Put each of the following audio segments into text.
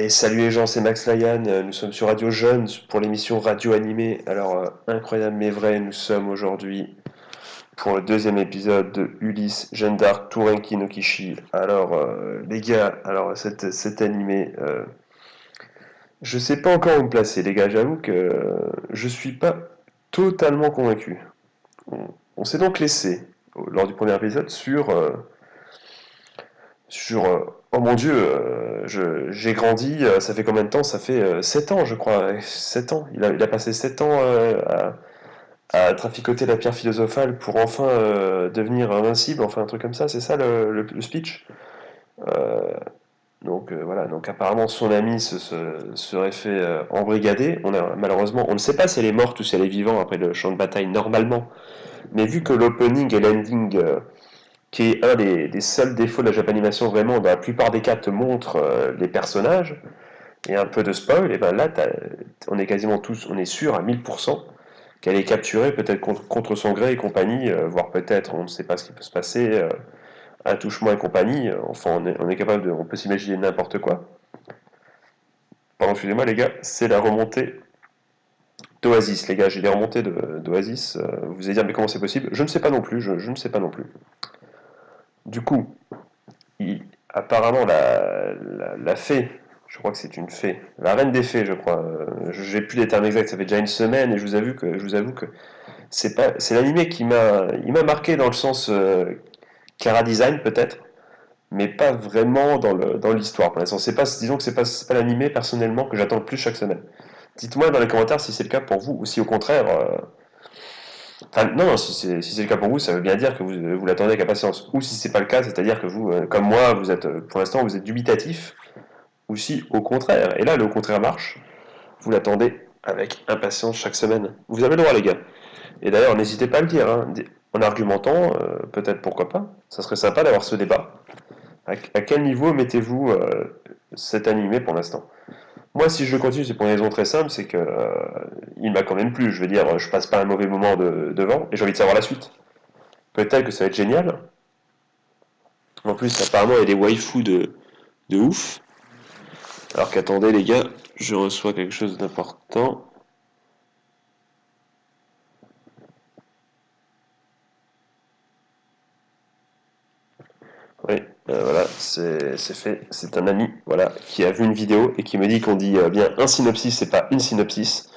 Et salut les gens, c'est Max Layan, nous sommes sur Radio Jeune pour l'émission Radio Animée. Alors, incroyable mais vrai, nous sommes aujourd'hui pour le deuxième épisode de Ulysse, Jeanne d'Arc, Tourenki no Kishi. Alors, les gars, alors cet animé, je sais pas encore où me placer, les gars, j'avoue que je suis pas totalement convaincu. On s'est donc laissé, lors du premier épisode, sur oh mon dieu, j'ai grandi, ça fait combien de temps? Ça fait 7 ans, je crois. 7 ans. Il a passé 7 ans à traficoter la pierre philosophale pour enfin devenir invincible, enfin un truc comme ça, c'est ça le speech. Euh, voilà, donc apparemment son ami serait fait embrigader. Malheureusement, on ne sait pas si elle est morte ou si elle est vivante après le champ de bataille normalement. Mais vu que l'opening et l'ending qui est un des seuls défauts de la Japanimation vraiment, dans la plupart des cas, te montre les personnages, et un peu de spoil, et ben là, on est quasiment tous, on est sûr à 1000% qu'elle est capturée, peut-être contre son gré et compagnie, voire peut-être, on ne sait pas ce qui peut se passer, un touchement et compagnie, enfin, on est capable on peut s'imaginer n'importe quoi. Pardon, excusez-moi les gars, c'est la remontée d'Oasis, les gars, j'ai les remontées d'Oasis, vous allez dire, mais comment c'est possible? Je ne sais pas non plus, je ne sais pas non plus. Du coup, apparemment, la fée, je crois que c'est une fée, la reine des fées, je crois. J'ai plus les termes exacts, ça fait déjà une semaine et je vous avoue que c'est l'animé il m'a marqué dans le sens Cara design peut-être, mais pas vraiment dans l'histoire. Pour l'instant, disons que c'est pas l'animé personnellement que j'attends le plus chaque semaine. Dites-moi dans les commentaires si c'est le cas pour vous ou si au contraire. Enfin, non, si c'est le cas pour vous, ça veut bien dire que vous l'attendez avec impatience. Ou si c'est pas le cas, c'est-à-dire que vous, comme moi, vous êtes, pour l'instant, vous êtes dubitatif. Ou si, au contraire, et là, le contraire marche, vous l'attendez avec impatience chaque semaine. Vous avez le droit, les gars. Et d'ailleurs, n'hésitez pas à le dire, hein, en argumentant, peut-être pourquoi pas. Ça serait sympa d'avoir ce débat. À quel niveau mettez-vous cet animé pour l'instant? Moi, si je continue, c'est pour une raison très simple, c'est que il m'a quand même plu. Je veux dire, je passe pas un mauvais moment devant, et j'ai envie de savoir la suite. Peut-être que ça va être génial. En plus, apparemment, il y a des waifus de ouf. Alors qu'attendez, les gars, je reçois quelque chose d'important. Oui, voilà, c'est fait. C'est un ami, voilà, qui a vu une vidéo et qui me dit qu'on dit bien un synopsis, c'est pas une synopsis.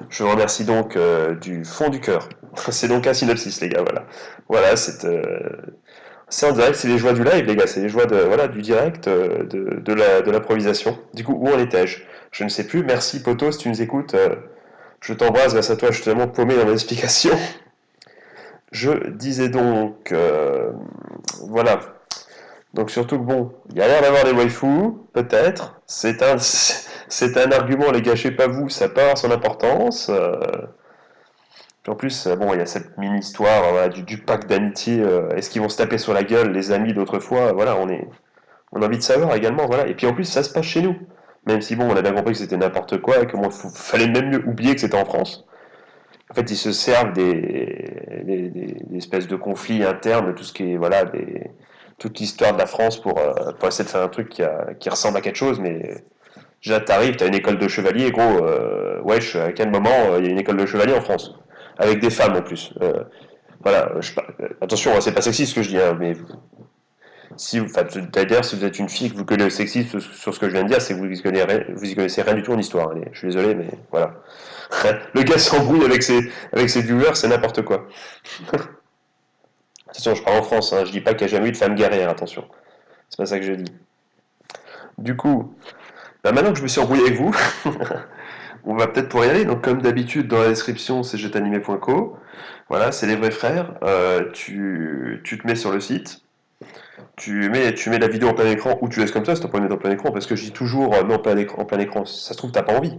Je vous remercie donc du fond du cœur. C'est donc un synopsis, les gars, voilà. Voilà, c'est en direct, c'est les joies du live, les gars, c'est les joies voilà, du direct, de l'improvisation. Du coup, où en étais-je? Je ne sais plus. Merci, Poto, si tu nous écoutes. Je t'embrasse, grâce à toi, je suis tellement paumé dans mes explications. Je disais donc, voilà. Donc surtout que bon, il y a l'air d'avoir des waifus, peut-être. C'est un argument, les gars, je sais pas vous, ça peut avoir son importance. Puis en plus, bon, il y a cette mini-histoire voilà, du pacte d'amitié. Est-ce qu'ils vont se taper sur la gueule, les amis d'autrefois? Voilà, on a envie de savoir également. Voilà. Et puis en plus, ça se passe chez nous. Même si bon, on a bien compris que c'était n'importe quoi et qu'il fallait même mieux oublier que c'était en France. En fait, ils se servent des espèces de conflits internes, de tout ce qui est voilà, toute l'histoire de la France pour essayer de faire un truc qui ressemble à quelque chose. Mais déjà, t'arrives, t'as une école de chevaliers, gros. Wesh, à quel moment il y a une école de chevaliers en France? Avec des femmes en plus. Voilà, attention, c'est pas sexiste ce que je dis, hein, mais d'ailleurs, si vous êtes une fille que vous connaissez sexiste sur ce que je viens de dire, c'est que vous y connaissez rien du tout en histoire. Allez, je suis désolé, mais voilà. Le gars s'embrouille avec ses viewers, c'est n'importe quoi. Attention, je parle en France, hein, je dis pas qu'il n'y a jamais eu de femme guerrière, attention. C'est pas ça que je dis. Du coup, bah maintenant que je me suis embrouillé avec vous, on va peut-être pouvoir y aller. Donc, comme d'habitude, dans la description, c'est jetanimé.co. Voilà, c'est les vrais frères. Tu te mets sur le site. Tu mets la vidéo en plein écran ou tu laisses comme ça, si t'as pas envie de mettre en plein écran, parce que je dis toujours mets en plein écran, ça se trouve t'as pas envie.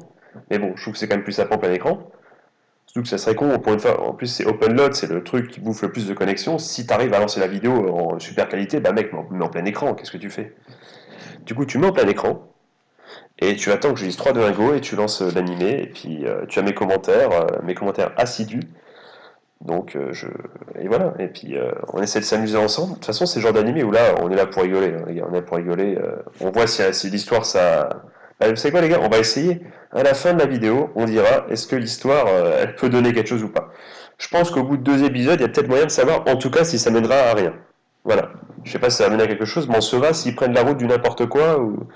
Mais bon, je trouve que c'est quand même plus sympa en plein écran. Surtout que ça serait con, pour une fois, en plus c'est open load, c'est le truc qui bouffe le plus de connexion. Si t'arrives à lancer la vidéo en super qualité, bah mec, mets en plein écran, qu'est-ce que tu fais? Du coup, tu mets en plein écran, et tu attends que je dise 3, 2, 1, go, et tu lances l'animé, et puis tu as mes commentaires assidus. Donc, et voilà, et puis on essaie de s'amuser ensemble. De toute façon, c'est le genre d'animé où là, on est là pour rigoler, hein, les gars, on est là pour rigoler. On voit si l'histoire, Allez, vous savez quoi les gars, on va essayer. À la fin de la vidéo, on dira est-ce que l'histoire, elle peut donner quelque chose ou pas. Je pense qu'au bout de 2 épisodes, il y a peut-être moyen de savoir, en tout cas, si ça mènera à rien. Voilà. Je sais pas si ça va mener à quelque chose, mais on saura s'ils prennent la route du n'importe quoi, ou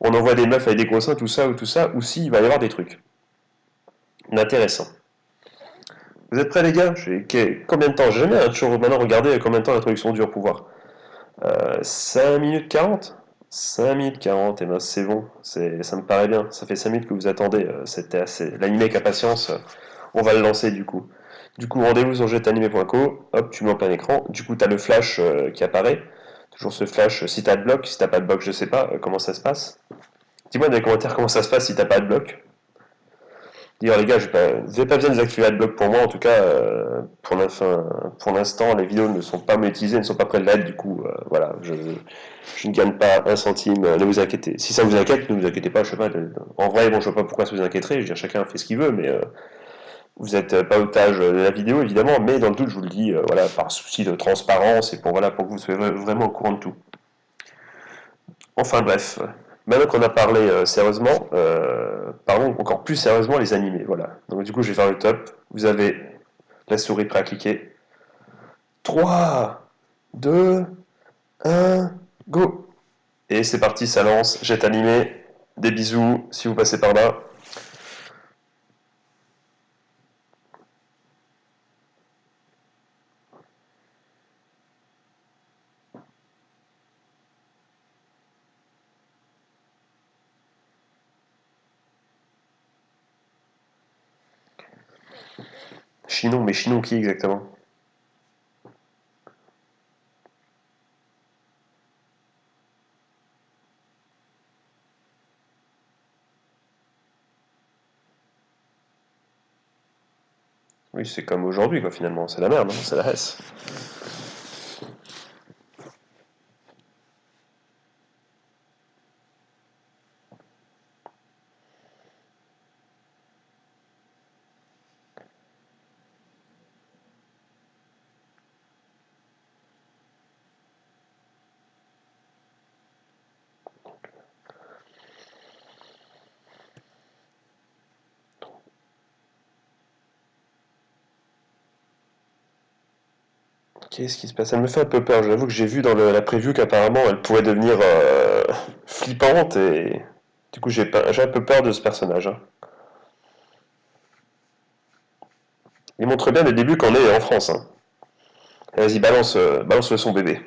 on envoie des meufs avec des gros seins, tout ça, ou s'il va y avoir des trucs. Intéressant. Vous êtes prêts les gars? Combien de temps? J'ai jamais toujours maintenant regardé combien de temps l'introduction dure pour voir. 5 minutes 40. 5 minutes 40, et ben c'est bon, ça me paraît bien. Ça fait 5 minutes que vous attendez, c'était assez. L'animé avec impatience, on va le lancer du coup. Du coup, rendez-vous sur jetanimé.co, hop, tu mets en plein écran. Du coup, tu as le flash qui apparaît. Toujours ce flash, si tu as de bloc, si t'as pas de bloc, je sais pas comment ça se passe. Dis-moi dans les commentaires comment ça se passe si t'as pas de bloc. Dire les gars, vous n'avez pas besoin de désactiver AdBlock pour moi, en tout cas, pour l'instant, les vidéos ne sont pas monétisées, ne sont pas près de l'être, du coup, voilà, je ne gagne pas un centime, ne vous inquiétez. Si ça vous inquiète, ne vous inquiétez pas, je sais pas, en vrai, bon, je vois pas pourquoi ça vous inquiéterait, je veux dire, chacun fait ce qu'il veut, mais vous n'êtes pas otage de la vidéo, évidemment, mais dans le doute, je vous le dis, voilà, par souci de transparence et voilà, pour que vous soyez vraiment au courant de tout. Enfin bref, maintenant qu'on a parlé sérieusement, parlons encore plus sérieusement les animés. Voilà. Donc du coup, je vais faire le top. Vous avez la souris prête à cliquer. 3, 2, 1, go. Et c'est parti, ça lance. Jet animé. Des bisous si vous passez par là. Chinon, mais Chinon qui exactement? Oui, c'est comme aujourd'hui, quoi, finalement. C'est la merde, hein, c'est la hesse. Qu'est-ce qui se passe? Elle me fait un peu peur. J'avoue que j'ai vu dans la preview qu'apparemment elle pourrait devenir flippante et du coup j'ai un peu peur de ce personnage, hein. Il montre bien dès le début qu'on est en France, hein. Vas-y, balance le son bébé.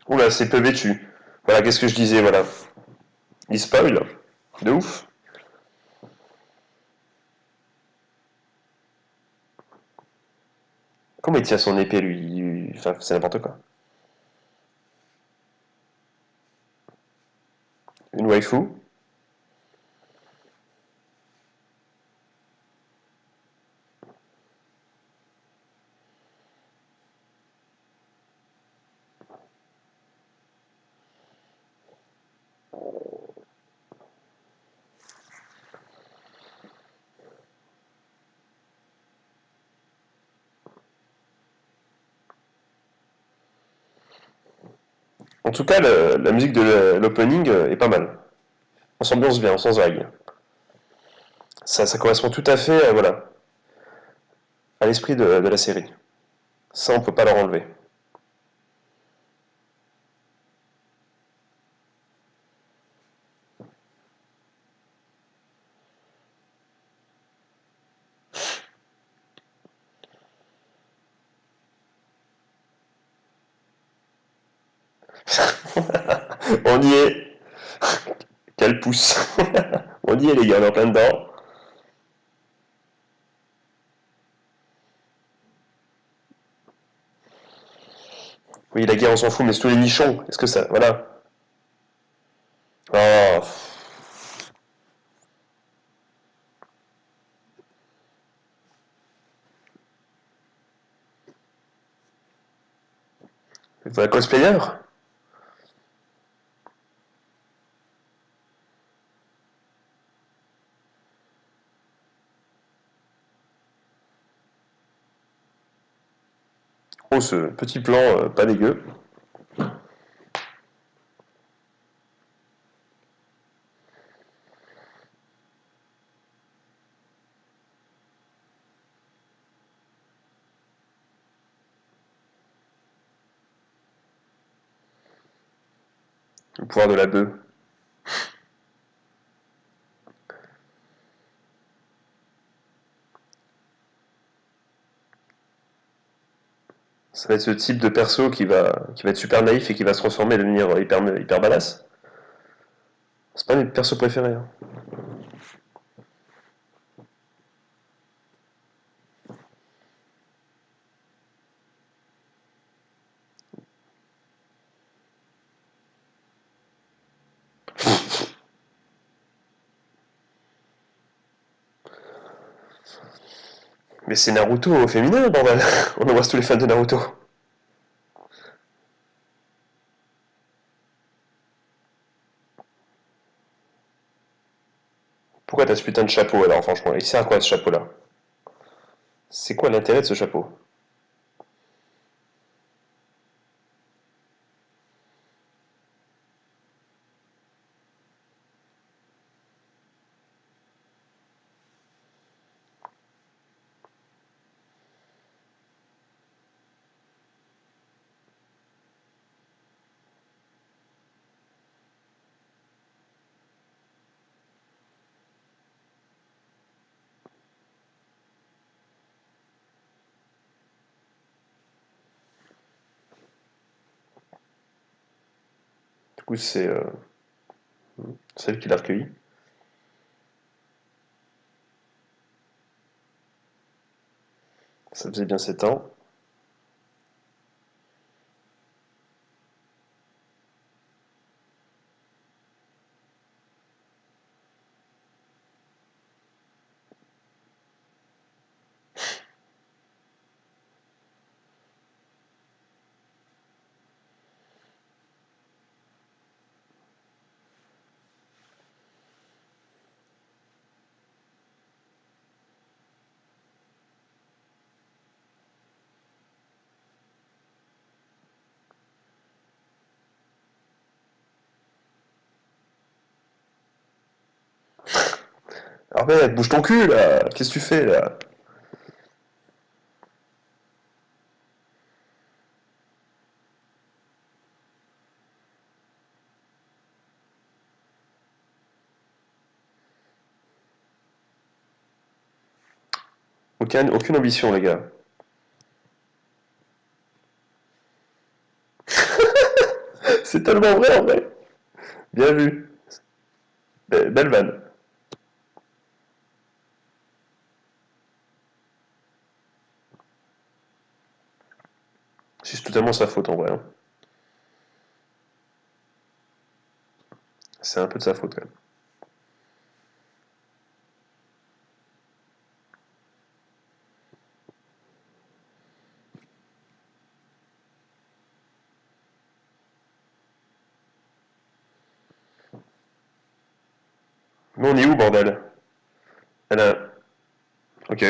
Oula, c'est peu vêtu. Voilà, qu'est-ce que je disais, voilà. Il spoil. De ouf. Comment il tient son épée, lui? Enfin, c'est n'importe quoi. Une waifu. En tout cas, la musique de l'opening est pas mal. On s'ambiance bien, on s'en vague. Ça correspond tout à fait voilà, à l'esprit de la série. Ça, on peut pas leur enlever. On y est. Quel pouce. On y est, les gars, on est en plein dedans. Oui, la guerre, on s'en fout, mais c'est tous les nichons. Est-ce que ça. Voilà. Oh. Vous êtes un cosplayer? Oh, ce petit plan pas dégueu. Le pouvoir de la bœuf. Ça va être ce type de perso qui va être super naïf et qui va se transformer et devenir hyper badass. C'est pas mes persos préférés. Hein. Mais c'est Naruto au féminin, bordel. On embrasse tous les fans de Naruto. Pourquoi t'as ce putain de chapeau alors, franchement? Il sert à quoi ce chapeau-là? C'est quoi l'intérêt de ce chapeau? Du coup, c'est celle qui l'a recueilli. Ça faisait bien 7 ans. Arrête, bouge ton cul là! Qu'est-ce que tu fais là? Aucune ambition, les gars. C'est tellement vrai en vrai. Bien vu. Belle vanne. C'est totalement sa faute en vrai. Hein. C'est un peu de sa faute quand même. Mais on est où, bordel? Elle a. Ok.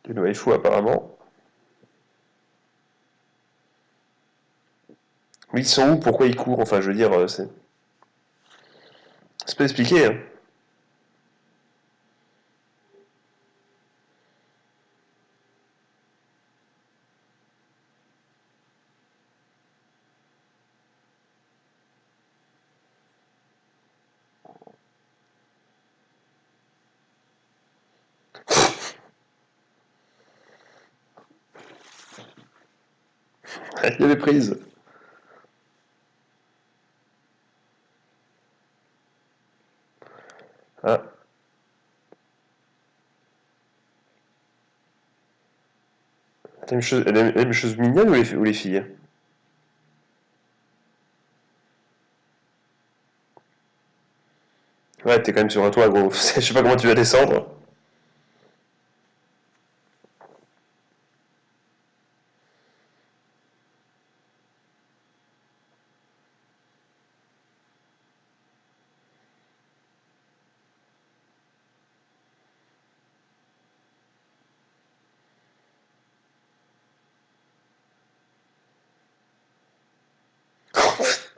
Une waifu apparemment. Mais ils sont où? Pourquoi ils courent? Enfin, je veux dire, c'est pas expliqué. Hein. Il y avait prise. Ah. Elle aime les choses mignonnes ou les filles? Ouais, t'es quand même sur un toit, gros. Je sais pas comment tu vas descendre.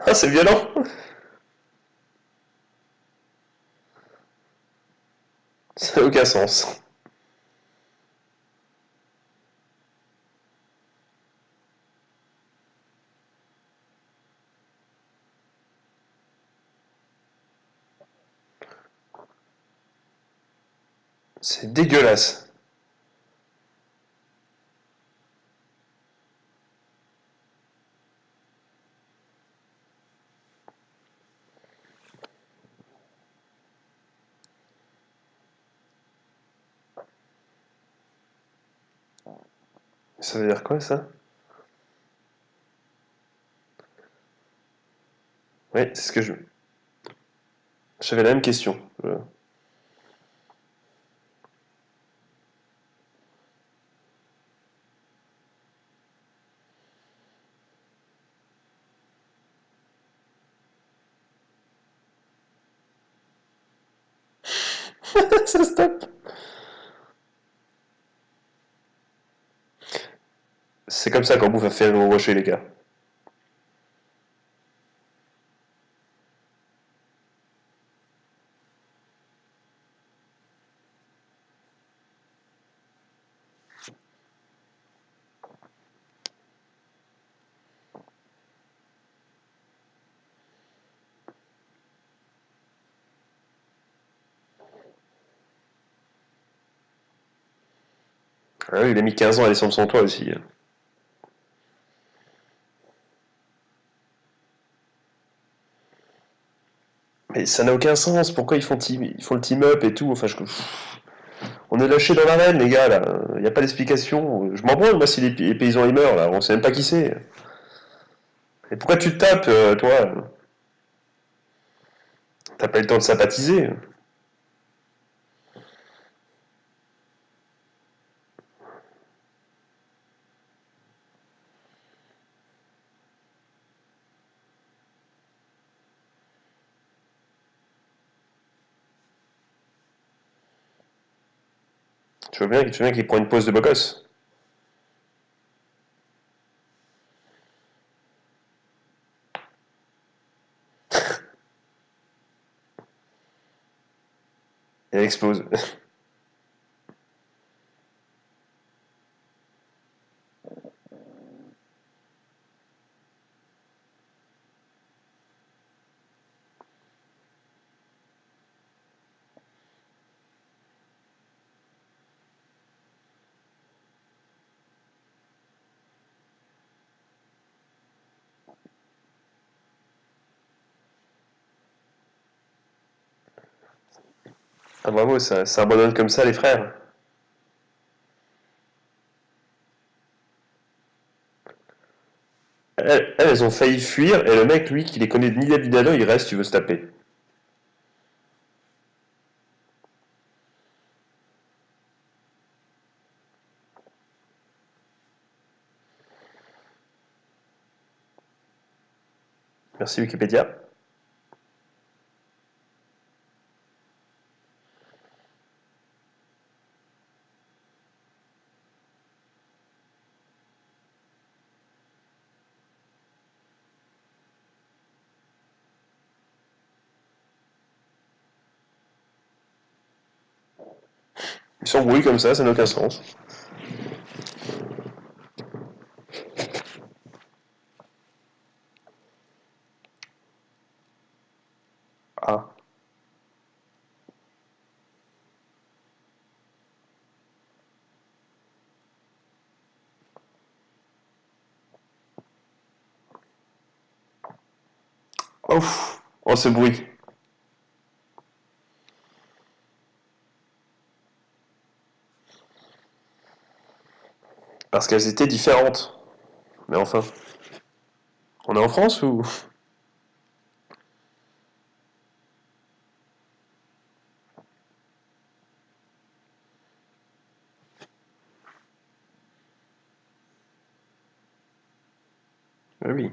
Ah, c'est violent! Ça n'a aucun sens. C'est dégueulasse. Ça veut dire quoi, ça? Oui, c'est ce que je... J'avais la même question. Ça stop. C'est comme ça qu'on bouffe à faire au rocher, les gars. Ah oui, il a mis 15 ans à descendre son toit aussi. Mais ça n'a aucun sens. Pourquoi ils font le team-up et tout? Enfin, on est lâchés dans l'arène, les gars, là. Il n'y a pas d'explication. Je m'en branle, moi, si les paysans ils meurent, là. On sait même pas qui c'est. Et pourquoi tu te tapes, toi? T'as pas eu le temps de sympathiser. Tu veux bien qu'il prenne une pause de beau gosse. Et elle explose. Ah, bravo, ça abandonne comme ça, les frères. Elles ont failli fuir, et le mec, lui, qui les connaît ni d'habit il reste, tu veux se taper. Merci Wikipédia. Ils s'embrouillent comme ça n'a aucun sens. Ah. Ouf. Oh, ce bruit. Parce qu'elles étaient différentes. Mais enfin. On est en France ou... Ah oui.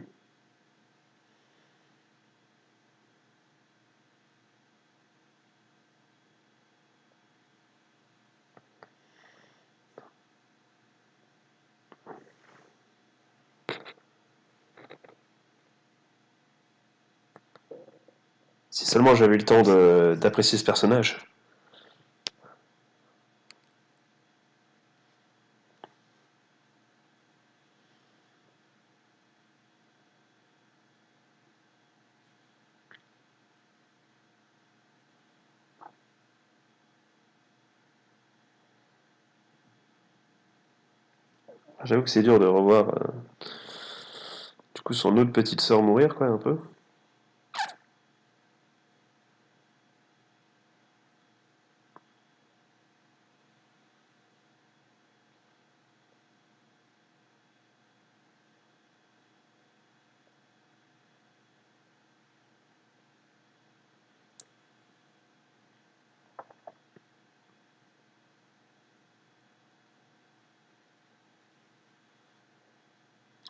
Si seulement j'avais eu le temps d'apprécier ce personnage. J'avoue que c'est dur de revoir du coup son autre petite sœur mourir, quoi, un peu.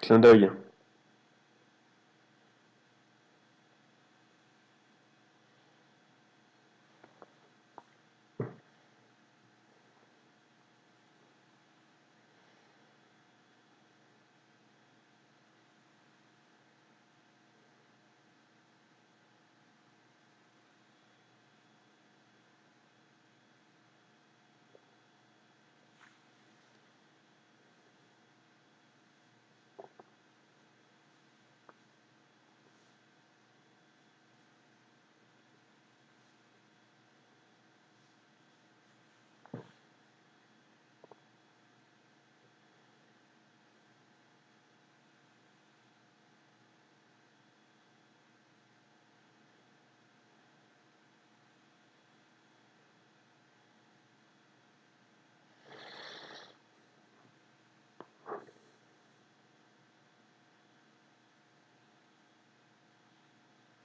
Clin d'œil.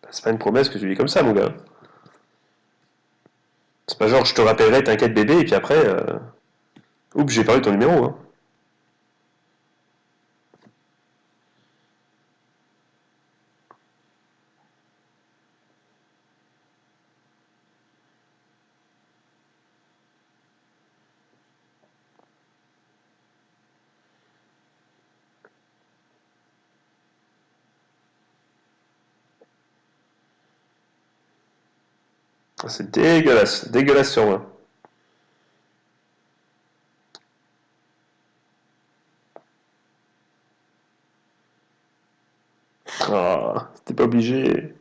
C'est pas une promesse que tu dis comme ça, mon gars. C'est pas genre je te rappellerai, t'inquiète bébé, et puis après, oups, j'ai perdu ton numéro. Hein. C'est dégueulasse, dégueulasse sur moi. Ah, t'es pas obligé.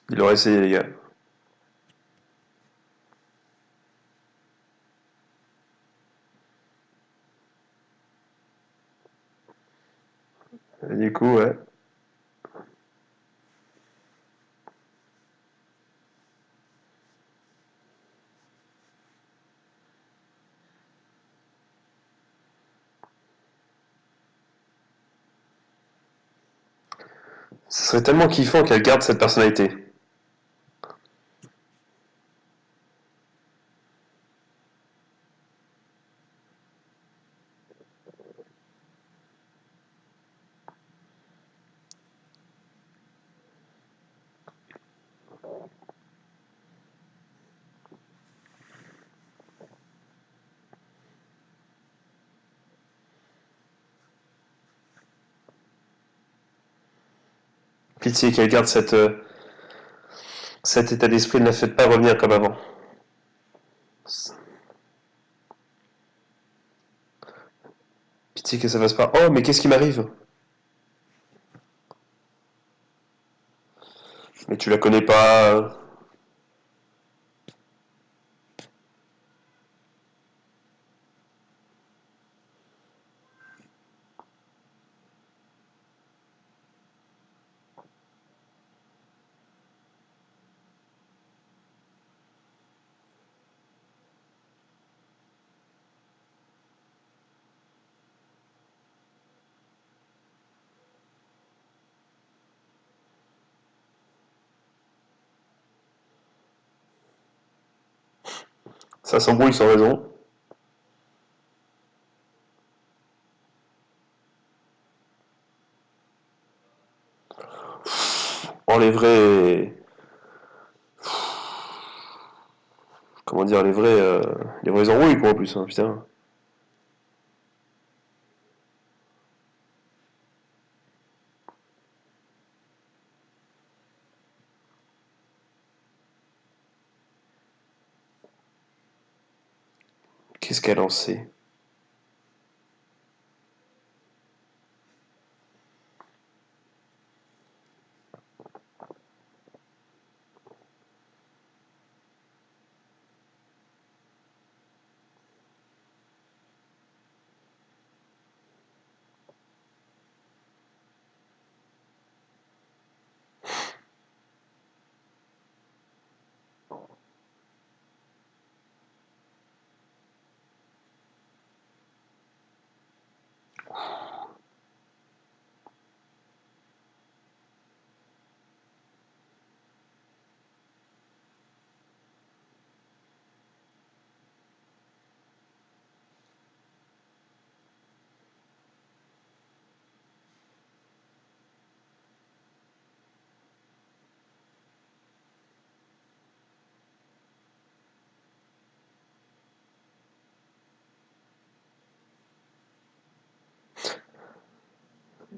Il aurait essayé, les gars. Et du coup, ouais. Ce serait tellement kiffant qu'elle garde cette personnalité. Pitié qu'elle garde cet état d'esprit, ne la faites pas revenir comme avant. Pitié que ça fasse pas. Oh, mais qu'est-ce qui m'arrive? Mais tu la connais pas. Ça s'embrouille sans raison. Oh, comment dire, les vrais embrouilles, quoi, en plus, hein, putain. Qu'est-ce qu'elle en sait?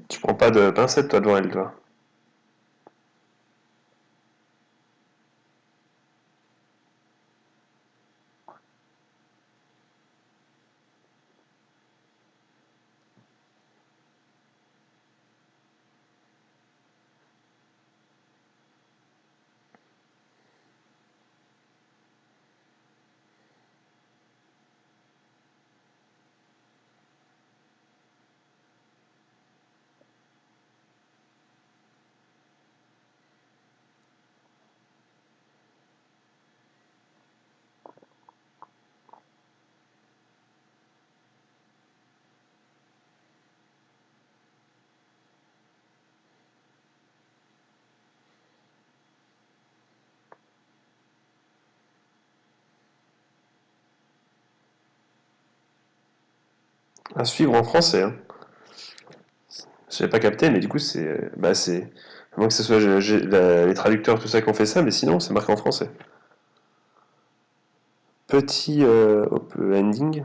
Tu prends pas de pincettes, toi, devant elle, toi. À suivre en français, hein. J'avais pas capté, mais du coup, c'est. À moins que ce soit les traducteurs, tout ça, qui ont fait ça, mais sinon, c'est marqué en français. Petit ending.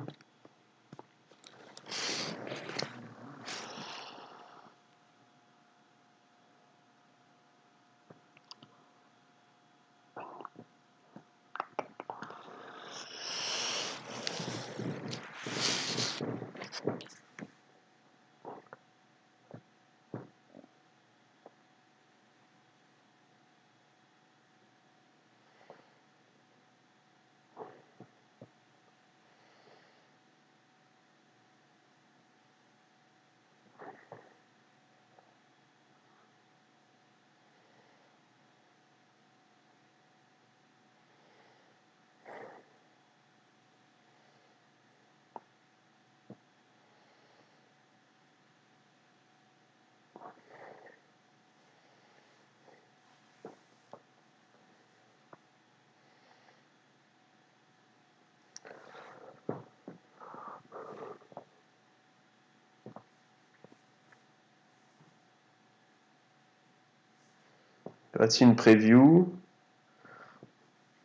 Voici une preview.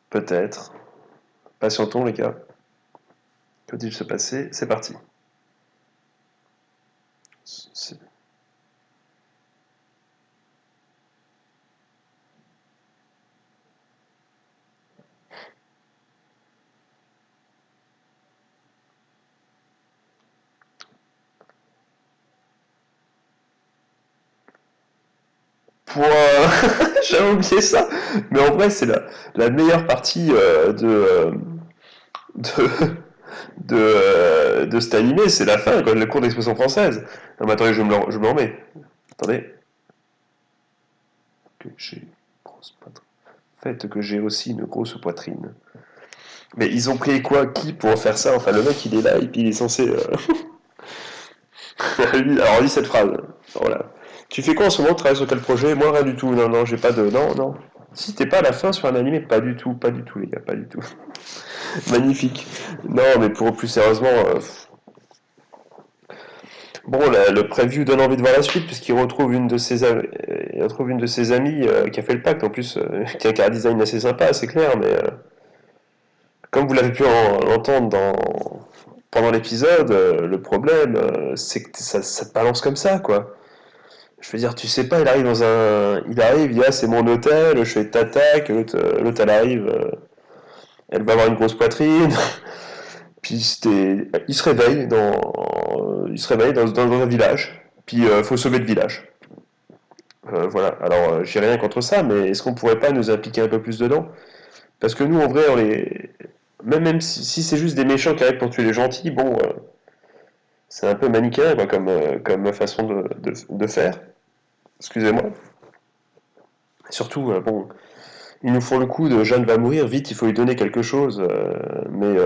Peut-être. Patientons, les gars. Que va-t-il se passer? C'est parti. C'est- Pouah, j'avais oublié ça. Mais en vrai, c'est la meilleure partie de, de cet animé, c'est la fin, quand le cours d'expression française. Non, mais attendez, je me le remets. Attendez. Que j'ai une grosse poitrine. Fait que j'ai aussi une grosse poitrine. Mais ils ont pris quoi, qui pour faire ça? Enfin, le mec, il est là et puis il est censé. Alors, lis cette phrase. Voilà. Tu fais quoi en ce moment? Tu travailles sur quel projet? Moi, rien du tout. Non, j'ai pas de. Non, non. Si t'es pas à la fin sur un animé, pas du tout, les gars, pas du tout. Magnifique. Non, mais pour plus sérieusement, bon, le preview donne envie de voir la suite, puisqu'il retrouve il retrouve une de ses amies qui a fait le pacte, en plus, qui a un design assez sympa, c'est clair, mais comme vous l'avez pu entendre pendant l'épisode, le problème, c'est que ça te balance comme ça, quoi. Je veux dire, tu sais pas, il arrive, il dit, ah, c'est mon hôtel, je fais tatak, l'autre, elle arrive, elle va avoir une grosse poitrine, puis il se réveille dans un village, puis faut sauver le village. Voilà, alors j'ai rien contre ça, mais est-ce qu'on pourrait pas nous impliquer un peu plus dedans? Parce que nous, en vrai, même si c'est juste des méchants qui arrivent pour tuer les gentils, bon, c'est un peu manichéen, quoi, comme façon de faire. Excusez-moi. Surtout, bon, ils nous font le coup de Jeanne va mourir, vite, il faut lui donner quelque chose. Mais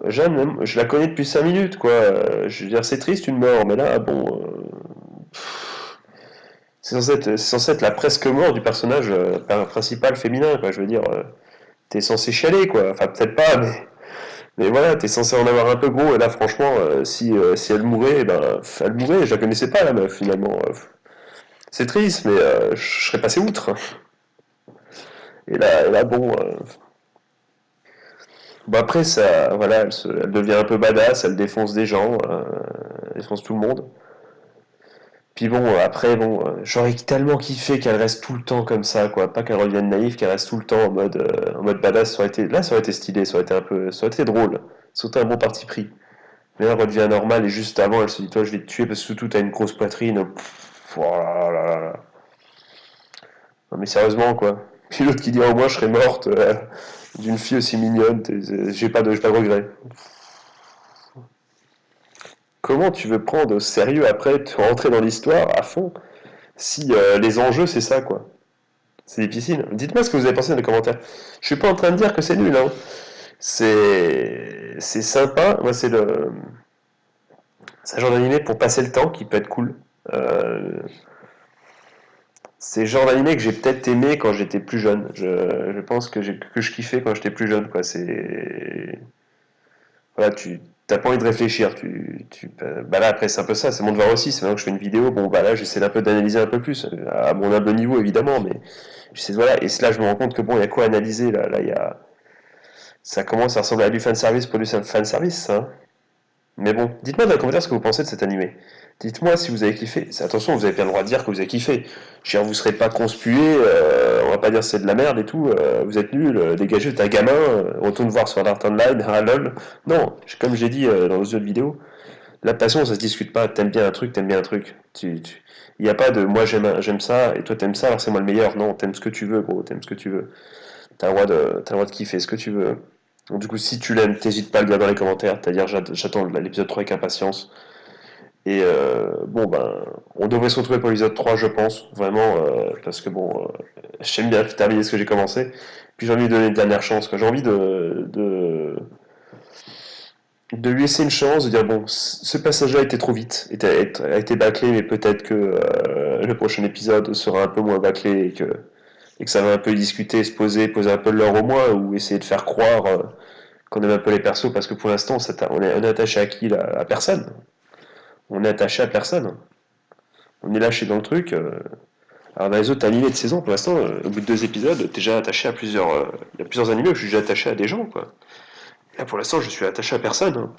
Jeanne, même, je la connais depuis 5 minutes, quoi. Je veux dire, c'est triste une mort, mais là, bon. C'est censé être la presque mort du personnage principal féminin, quoi. Je veux dire, t'es censé chialer, quoi. Enfin, peut-être pas, mais voilà, t'es censé en avoir un peu gros. Et là, franchement, si elle mourait, eh ben, elle mourait. Je la connaissais pas, la meuf, finalement. C'est triste, mais je serais passé outre. Et là bon. Bon, après, ça, voilà, elle devient un peu badass, elle défonce des gens, elle défonce tout le monde. Puis bon, après, bon, j'aurais tellement kiffé qu'elle reste tout le temps comme ça, quoi. Pas qu'elle revienne naïve, qu'elle reste tout le temps en mode badass. Ça aurait été stylé, ça aurait été drôle. Ça aurait été un bon parti pris. Mais elle redevient normale et juste avant, elle se dit, toi, je vais te tuer parce que surtout, t'as une grosse poitrine. Pff, oh là là là là. Non, mais sérieusement, quoi. Puis l'autre qui dit, au moins, je serais morte d'une fille aussi mignonne, j'ai pas de regrets. Comment tu veux prendre au sérieux après, te rentrer dans l'histoire à fond, si les enjeux, c'est ça, quoi. C'est difficile. Dites-moi ce que vous avez pensé dans les commentaires. Je suis pas en train de dire que c'est nul, hein. C'est sympa. Moi, c'est un genre d'animé pour passer le temps qui peut être cool. Euh, c'est le genre d'animé que j'ai peut-être aimé quand j'étais plus jeune. Je pense que je kiffais quand j'étais plus jeune, quoi. Voilà, tu t'as pas envie de réfléchir. Bah là, après, c'est un peu ça. C'est mon devoir aussi. C'est maintenant que je fais une vidéo. Bon, bah là, j'essaie d'un peu d'analyser un peu plus, à mon humble niveau, évidemment, mais j'essaie, voilà. Et là, je me rends compte que bon, il y a quoi analyser là. Là, il y a ça commence à ressembler à du fanservice pour du fanservice, ça, hein. Mais bon, dites-moi dans les commentaires ce que vous pensez de cet animé. Dites-moi si vous avez kiffé. Attention, vous avez bien le droit de dire que vous avez kiffé. Je veux dire, vous serez pas conspué, on va pas dire c'est de la merde et tout, vous êtes nul, dégagez, t'es un gamin, retourne voir sur Art Online, ah lol. Non, comme j'ai dit dans les autres vidéos, la passion ça se discute pas, t'aimes bien un truc, t'aimes bien un truc. Il n'y a pas de moi j'aime ça et toi t'aimes ça, alors c'est moi le meilleur. Non, t'aimes ce que tu veux, gros, t'aimes ce que tu veux. T'as le droit de kiffer ce que tu veux. Donc, du coup, si tu l'aimes, t'hésites pas à le dire dans les commentaires, c'est-à-dire j'attends l'épisode 3 avec impatience. Et bon, ben, on devrait se retrouver pour l'épisode 3, je pense, vraiment, parce que bon, j'aime bien terminer ce que j'ai commencé. Puis j'ai envie de donner une dernière chance, quoi. J'ai envie de lui laisser une chance, de dire bon, ce passage-là a été trop vite, a été bâclé, mais peut-être que le prochain épisode sera un peu moins bâclé et que ça va un peu discuter, poser un peu de l'heure au moins, ou essayer de faire croire qu'on aime un peu les persos, parce que pour l'instant, on est attaché à qui là? À personne. On est attaché à personne. On est lâché dans le truc. Alors dans les autres animés de saison, pour l'instant, au bout de 2 épisodes, t'es déjà attaché à plusieurs. Il y a plusieurs animés où je suis déjà attaché à des gens, quoi. Là, pour l'instant, je suis attaché à personne, hein.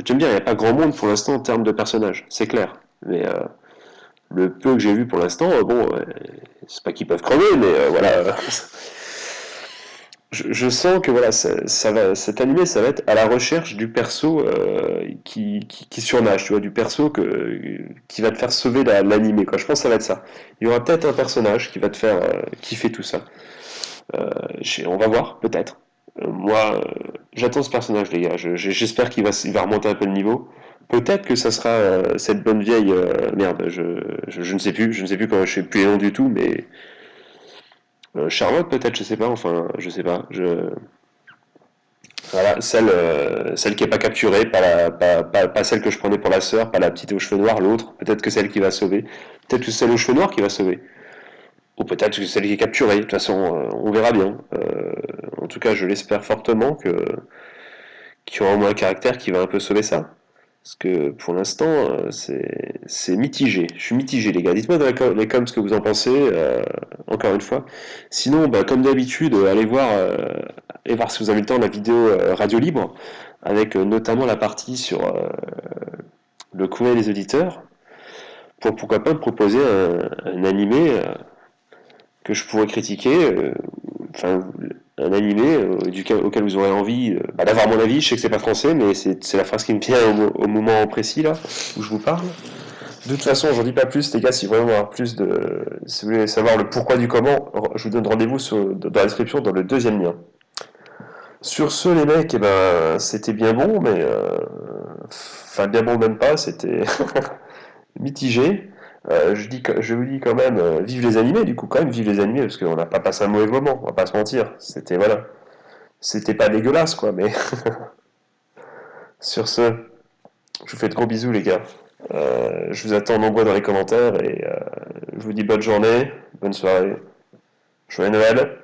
Tu me dire, il n'y a pas grand monde pour l'instant en termes de personnages, c'est clair. Mais le peu que j'ai vu pour l'instant, bon, c'est pas qu'ils peuvent crever, mais voilà. Je sens que voilà, cet animé, ça va être à la recherche du perso qui surnage, tu vois, du perso qui va te faire sauver l'animé, quoi. Je pense que ça va être ça. Il y aura peut-être un personnage qui va te faire kiffer tout ça. On va voir, peut-être. Moi, j'attends ce personnage, les gars. J'espère qu'il va remonter un peu le niveau. Peut-être que ça sera cette bonne vieille merde. Je ne sais plus. Je ne sais plus comment je sais plus les noms du tout, mais Charlotte peut-être. Je sais pas. Enfin, je sais pas. Voilà, celle qui est pas capturée, pas celle que je prenais pour la sœur, pas la petite aux cheveux noirs, l'autre. Peut-être que celle qui va sauver. Peut-être que c'est celle aux cheveux noirs qui va sauver. Ou peut-être que c'est celle qui est capturée. De toute façon, on verra bien. tout cas je l'espère fortement, qu'il y aura au moins un caractère qui va un peu sauver ça. Parce que pour l'instant, c'est mitigé. Je suis mitigé, les gars. Dites-moi dans les coms ce que vous en pensez, encore une fois. Sinon, bah, comme d'habitude, allez voir si vous avez le temps la vidéo Radio Libre, avec notamment la partie sur le courrier des auditeurs, pour pourquoi pas me proposer un animé que je pourrais critiquer, enfin un animé auquel vous aurez envie bah, d'avoir mon avis. Je sais que c'est pas français, mais c'est la phrase qui me vient au moment précis là où je vous parle. De toute façon, j'en dis pas plus, les gars. Si vraiment si vous voulez savoir le pourquoi du comment, je vous donne rendez-vous dans la description dans le deuxième lien. Sur ce, les mecs, eh ben, c'était bien bon, mais enfin bien bon même pas, c'était mitigé. Je vous dis quand même, vive les animés, du coup, quand même, vive les animés, parce qu'on n'a pas passé un mauvais moment, on va pas se mentir. C'était, voilà. C'était pas dégueulasse, quoi, mais sur ce, je vous fais de gros bisous, les gars. Je vous attends nombreux dans les commentaires et je vous dis bonne journée, bonne soirée, joyeux Noël,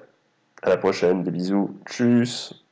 à la prochaine, des bisous, tchuss.